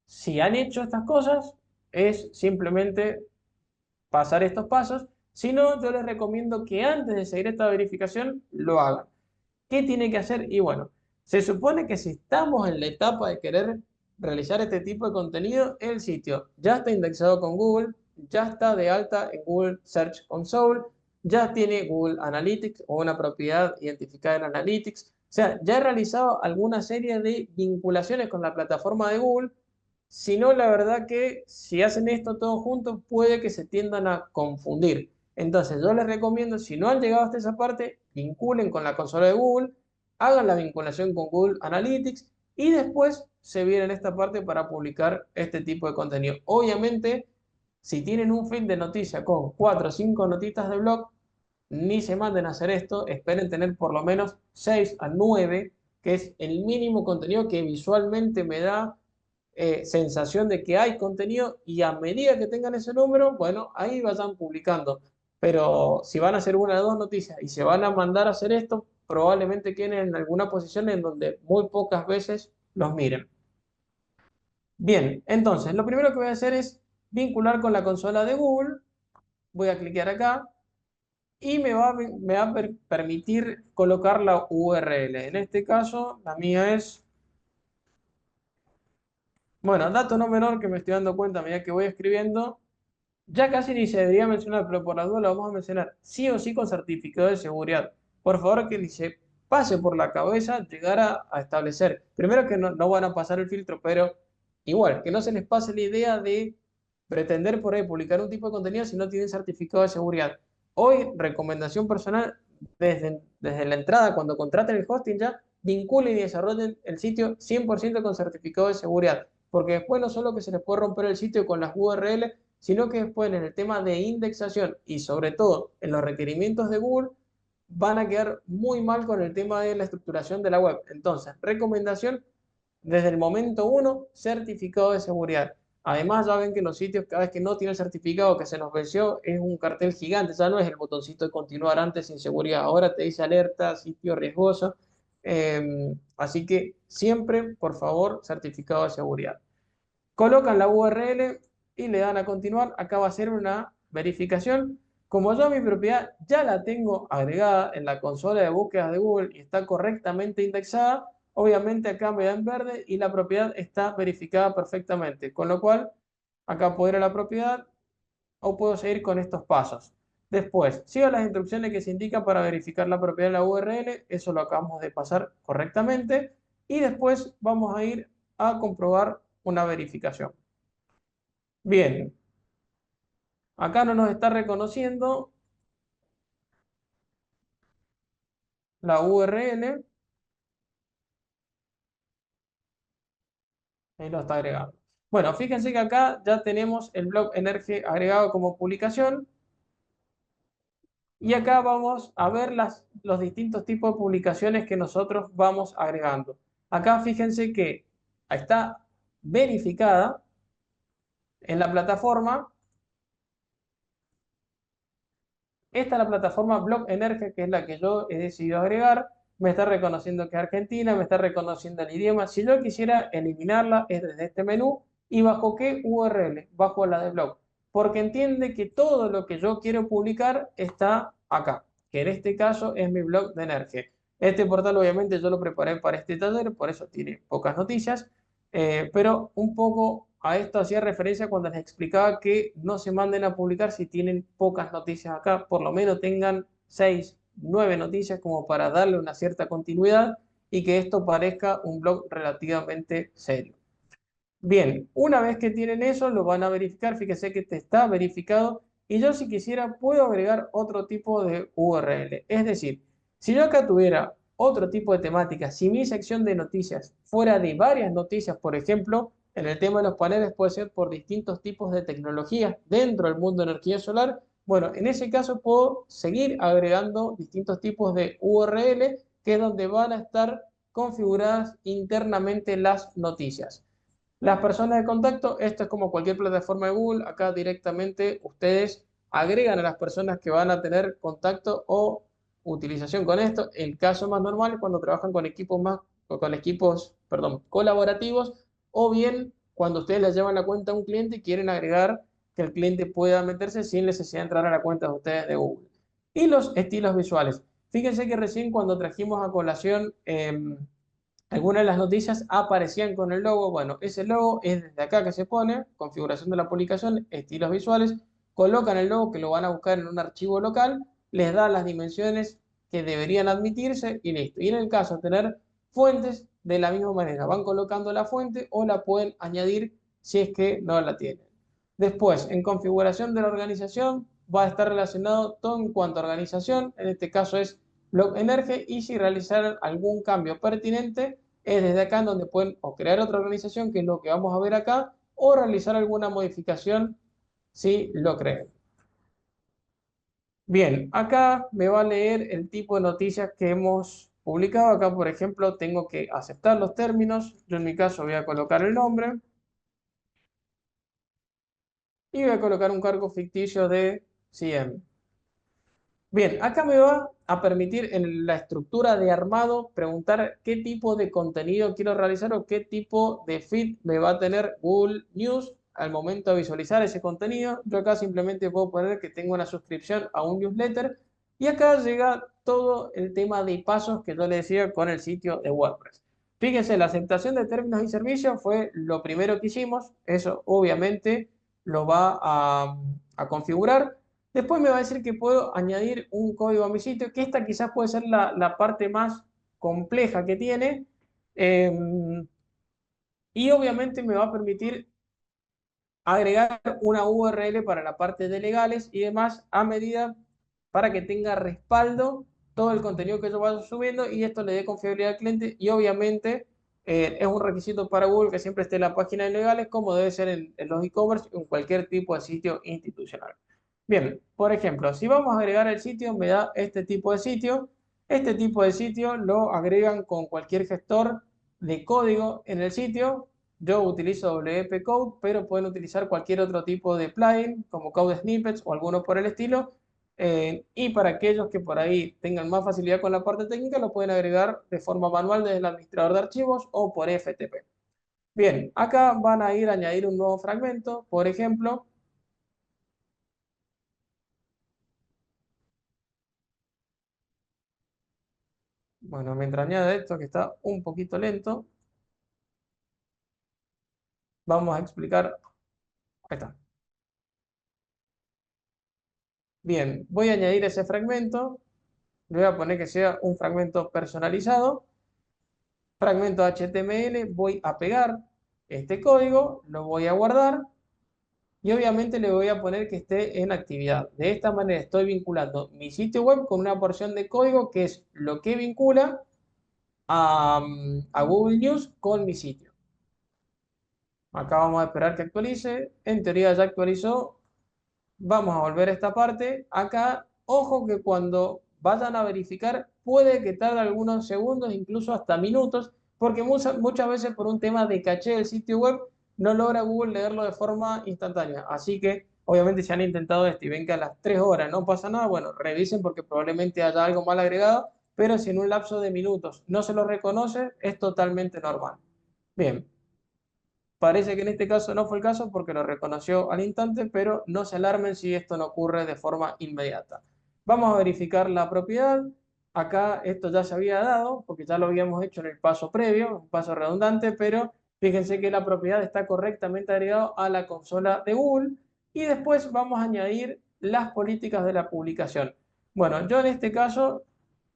S1: si han hecho estas cosas, es simplemente pasar estos pasos. Si no, yo les recomiendo que antes de seguir esta verificación lo hagan. ¿Qué tiene que hacer? Y bueno, se supone que si estamos en la etapa de querer realizar este tipo de contenido, el sitio ya está indexado con Google, ya está de alta en Google Search Console, ya tiene Google Analytics o una propiedad identificada en Analytics. O sea, ya he realizado alguna serie de vinculaciones con la plataforma de Google. Si no, la verdad que si hacen esto todos juntos, puede que se tiendan a confundir. Entonces, yo les recomiendo, si no han llegado hasta esa parte, vinculen con la consola de Google, hagan la vinculación con Google Analytics y después se vienen a esta parte para publicar este tipo de contenido. Obviamente, si tienen un feed de noticias con 4 o 5 notitas de blog, ni se manden a hacer esto, esperen tener por lo menos 6 a 9, que es el mínimo contenido que visualmente me da sensación de que hay contenido, y a medida que tengan ese número, bueno, ahí vayan publicando. Pero si van a hacer una o dos noticias y se van a mandar a hacer esto, probablemente queden en alguna posición en donde muy pocas veces los miren. Bien, entonces lo primero que voy a hacer es vincular con la consola de Google. Voy a cliquear acá y me va a permitir colocar la URL. En este caso, la mía es, bueno, dato no menor que me estoy dando cuenta a medida que voy escribiendo. Ya casi ni se debería mencionar, pero por la duda lo vamos a mencionar. Sí o sí con certificado de seguridad. Por favor, que ni se pase por la cabeza llegar a establecer. Primero que no van a pasar el filtro, pero igual, que no se les pase la idea de pretender por ahí publicar un tipo de contenido si no tienen certificado de seguridad. Hoy, recomendación personal, desde la entrada, cuando contraten el hosting ya, vinculen y desarrollen el sitio 100% con certificado de seguridad. Porque después no solo que se les puede romper el sitio con las URL, sino que después en el tema de indexación y sobre todo en los requerimientos de Google van a quedar muy mal con el tema de la estructuración de la web. Entonces, recomendación desde el momento uno, certificado de seguridad. Además, ya ven que los sitios, cada vez que no tiene el certificado que se nos venció, es un cartel gigante, ya no es el botoncito de continuar antes sin seguridad, ahora te dice alerta, sitio riesgoso. Así que siempre, por favor, certificado de seguridad. Colocan la URL y le dan a continuar. Acá va a ser una verificación. Como yo mi propiedad ya la tengo agregada en la consola de búsquedas de Google y está correctamente indexada, obviamente acá me da en verde y la propiedad está verificada perfectamente. Con lo cual, acá puedo ir a la propiedad o puedo seguir con estos pasos. Después, sigo las instrucciones que se indican para verificar la propiedad de la URL. Eso lo acabamos de pasar correctamente. Y después vamos a ir a comprobar una verificación. Bien, acá no nos está reconociendo la URL, ahí lo está agregando. Bueno, fíjense que acá ya tenemos el blog Energe agregado como publicación y acá vamos a ver los distintos tipos de publicaciones que nosotros vamos agregando. Acá fíjense que está verificada en la plataforma. Esta es la plataforma Blog Energe, que es la que yo he decidido agregar. Me está reconociendo que es Argentina, me está reconociendo el idioma. Si yo quisiera eliminarla, es desde este menú. ¿Y bajo qué URL? Bajo la de blog. Porque entiende que todo lo que yo quiero publicar está acá, que en este caso es mi blog de Energe. Este portal obviamente yo lo preparé para este taller, por eso tiene pocas noticias. Pero un poco a esto hacía referencia cuando les explicaba que no se manden a publicar si tienen pocas noticias acá, por lo menos tengan 6, 9 noticias como para darle una cierta continuidad y que esto parezca un blog relativamente serio. Bien, una vez que tienen eso, lo van a verificar. Fíjese que te está verificado. Y yo, si quisiera, puedo agregar otro tipo de URL. Es decir, si yo acá tuviera otro tipo de temática, si mi sección de noticias fuera de varias noticias, por ejemplo, en el tema de los paneles puede ser por distintos tipos de tecnologías dentro del mundo de energía solar. Bueno, en ese caso puedo seguir agregando distintos tipos de URL, que es donde van a estar configuradas internamente las noticias. Las personas de contacto, esto es como cualquier plataforma de Google, acá directamente ustedes agregan a las personas que van a tener contacto o utilización con esto. El caso más normal es cuando trabajan con equipos perdón, colaborativos, o bien cuando ustedes les llevan la cuenta a un cliente y quieren agregar que el cliente pueda meterse sin necesidad de entrar a la cuenta de ustedes de Google. Y los estilos visuales. Fíjense que recién cuando trajimos a colación algunas de las noticias aparecían con el logo. Bueno, ese logo es desde acá que se pone, configuración de la publicación, estilos visuales, colocan el logo que lo van a buscar en un archivo local, les da las dimensiones que deberían admitirse y listo. Y en el caso de tener fuentes, de la misma manera, van colocando la fuente o la pueden añadir si es que no la tienen. Después, en configuración de la organización, va a estar relacionado todo en cuanto a organización, en este caso es Blog Energe, y si realizar algún cambio pertinente, es desde acá en donde pueden o crear otra organización, que es lo que vamos a ver acá, o realizar alguna modificación si lo creen. Bien, acá me va a leer el tipo de noticias que hemos publicado. Acá, por ejemplo, tengo que aceptar los términos. Yo en mi caso voy a colocar el nombre y voy a colocar un cargo ficticio de 100. Bien, acá me va a permitir en la estructura de armado preguntar qué tipo de contenido quiero realizar o qué tipo de feed me va a tener Google News al momento de visualizar ese contenido. Yo acá simplemente puedo poner que tengo una suscripción a un newsletter y acá llega todo el tema de pasos que yo le decía con el sitio de WordPress. Fíjense, la aceptación de términos y servicios fue lo primero que hicimos. Eso obviamente lo va a configurar. Después me va a decir que puedo añadir un código a mi sitio, que esta quizás puede ser la parte más compleja que tiene. Y obviamente me va a permitir agregar una URL para la parte de legales y demás a medida para que tenga respaldo todo el contenido que yo vaya subiendo y esto le dé confiabilidad al cliente y obviamente es un requisito para Google que siempre esté en la página de legales como debe ser en los e-commerce o en cualquier tipo de sitio institucional. Bien, por ejemplo, si vamos a agregar el sitio, me da este tipo de sitio. Este tipo de sitio lo agregan con cualquier gestor de código en el sitio. Yo utilizo WP Code, pero pueden utilizar cualquier otro tipo de plugin, como Code Snippets o alguno por el estilo. Y para aquellos que por ahí tengan más facilidad con la parte técnica, lo pueden agregar de forma manual desde el administrador de archivos o por FTP. Bien, acá van a ir a añadir un nuevo fragmento, por ejemplo. Bueno, mientras añade esto que está un poquito lento, vamos a explicar. Ahí está. Bien, voy a añadir ese fragmento. Le voy a poner que sea un fragmento personalizado. Fragmento HTML, voy a pegar este código, lo voy a guardar y obviamente le voy a poner que esté en actividad. De esta manera estoy vinculando mi sitio web con una porción de código que es lo que vincula a Google News con mi sitio. Acá vamos a esperar que actualice. En teoría ya actualizó. Vamos a volver a esta parte. Acá, ojo que cuando vayan a verificar, puede que tarde algunos segundos, incluso hasta minutos, porque muchas veces por un tema de caché del sitio web, no logra Google leerlo de forma instantánea. Así que, obviamente, si han intentado esto y ven que a las 3 horas no pasa nada, bueno, revisen porque probablemente haya algo mal agregado, pero si en un lapso de minutos no se lo reconoce, es totalmente normal. Bien. Parece que en este caso no fue el caso porque lo reconoció al instante, pero no se alarmen si esto no ocurre de forma inmediata. Vamos a verificar la propiedad. Acá esto ya se había dado porque ya lo habíamos hecho en el paso previo, un paso redundante, pero fíjense que la propiedad está correctamente agregada a la consola de Google. Y después vamos a añadir las políticas de la publicación. Bueno, yo en este caso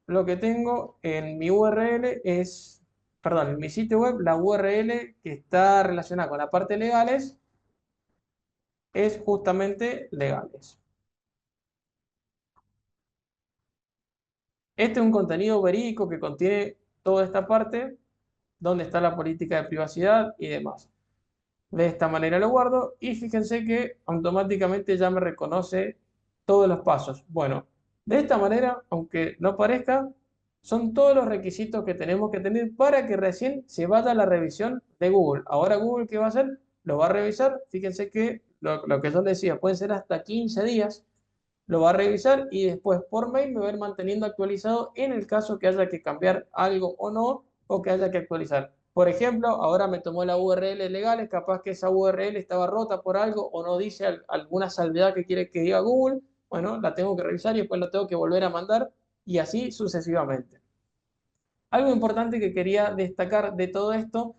S1: lo que tengo en mi URL es, perdón, en mi sitio web, la URL que está relacionada con la parte legales es justamente legales. Este es un contenido verídico que contiene toda esta parte donde está la política de privacidad y demás. De esta manera lo guardo y fíjense que automáticamente ya me reconoce todos los pasos. Bueno, de esta manera, aunque no parezca, son todos los requisitos que tenemos que tener para que recién se vaya a la revisión de Google. Ahora Google, ¿qué va a hacer? Lo va a revisar. Fíjense que lo que yo les decía, puede ser hasta 15 días. Lo va a revisar y después por mail me va a ir manteniendo actualizado en el caso que haya que cambiar algo o no, o que haya que actualizar. Por ejemplo, ahora me tomó la URL legales, capaz que esa URL estaba rota por algo o no dice alguna salvedad que quiere que diga Google. Bueno, la tengo que revisar y después la tengo que volver a mandar y así sucesivamente. Algo importante que quería destacar de todo esto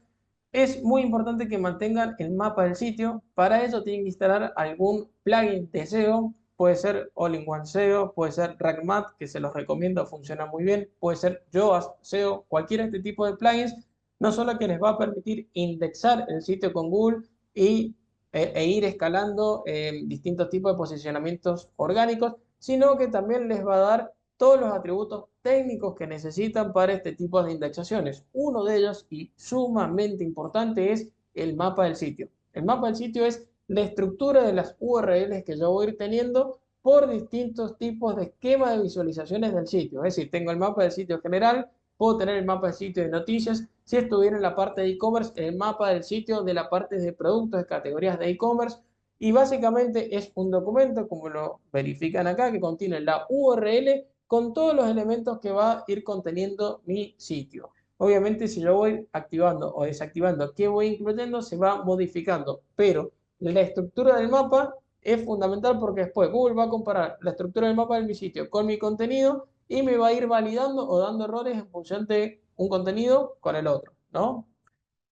S1: es muy importante que mantengan el mapa del sitio. Para ello tienen que instalar algún plugin de SEO. Puede ser All-in-One SEO, puede ser RankMath, que se los recomiendo, funciona muy bien. Puede ser Yoast SEO, cualquier este tipo de plugins. No solo que les va a permitir indexar el sitio con Google e ir escalando distintos tipos de posicionamientos orgánicos, sino que también les va a dar todos los atributos técnicos que necesitan para este tipo de indexaciones. Uno de ellos, y sumamente importante, es el mapa del sitio. El mapa del sitio es la estructura de las URLs que yo voy a ir teniendo por distintos tipos de esquema de visualizaciones del sitio. Es decir, tengo el mapa del sitio general, puedo tener el mapa del sitio de noticias. Si estuviera en la parte de e-commerce, el mapa del sitio de la parte de productos, de categorías de e-commerce. Y básicamente es un documento, como lo verifican acá, que contiene la URL con todos los elementos que va a ir conteniendo mi sitio. Obviamente, si yo voy activando o desactivando qué voy incluyendo, se va modificando, pero la estructura del mapa es fundamental porque después Google va a comparar la estructura del mapa de mi sitio con mi contenido y me va a ir validando o dando errores en función de un contenido con el otro, ¿no?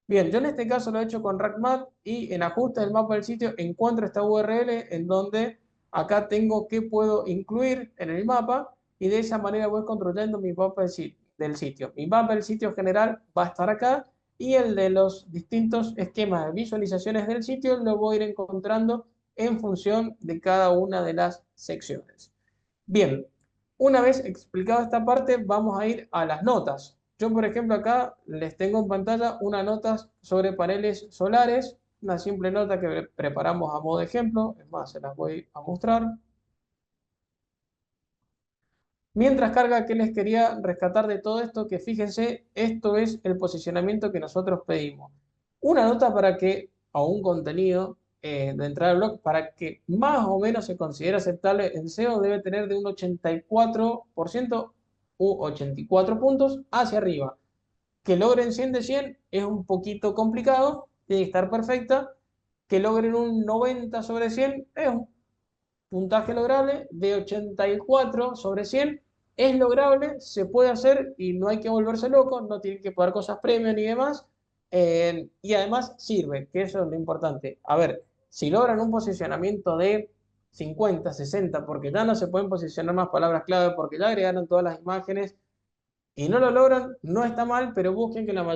S1: Bien, yo en este caso lo he hecho con RackMath y en ajustes del mapa del sitio encuentro esta URL en donde acá tengo qué puedo incluir en el mapa y de esa manera voy construyendo mi mapa del sitio. Mi mapa del sitio general va a estar acá y el de los distintos esquemas de visualizaciones del sitio lo voy a ir encontrando en función de cada una de las secciones. Bien, una vez explicada esta parte, vamos a ir a las notas. Yo, por ejemplo, acá les tengo en pantalla unas notas sobre paneles solares, una simple nota que preparamos a modo de ejemplo, es más, se las voy a mostrar. Mientras carga, ¿qué les quería rescatar de todo esto? Que fíjense, esto es el posicionamiento que nosotros pedimos. Una nota para que, a un contenido de entrada al blog, para que más o menos se considere aceptable en SEO, debe tener de un 84% u 84 puntos hacia arriba. Que logren 100 de 100 es un poquito complicado, tiene que estar perfecta. Que logren un 90 sobre 100 es un puntaje lograble. De 84 sobre 100 es lograble, se puede hacer y no hay que volverse loco, no tienen que pagar cosas premium ni demás. Y además sirve, que eso es lo importante. A ver, si logran un posicionamiento de 50, 60, porque ya no se pueden posicionar más palabras clave, porque ya agregaron todas las imágenes y no lo logran, no está mal, pero busquen que la mayoría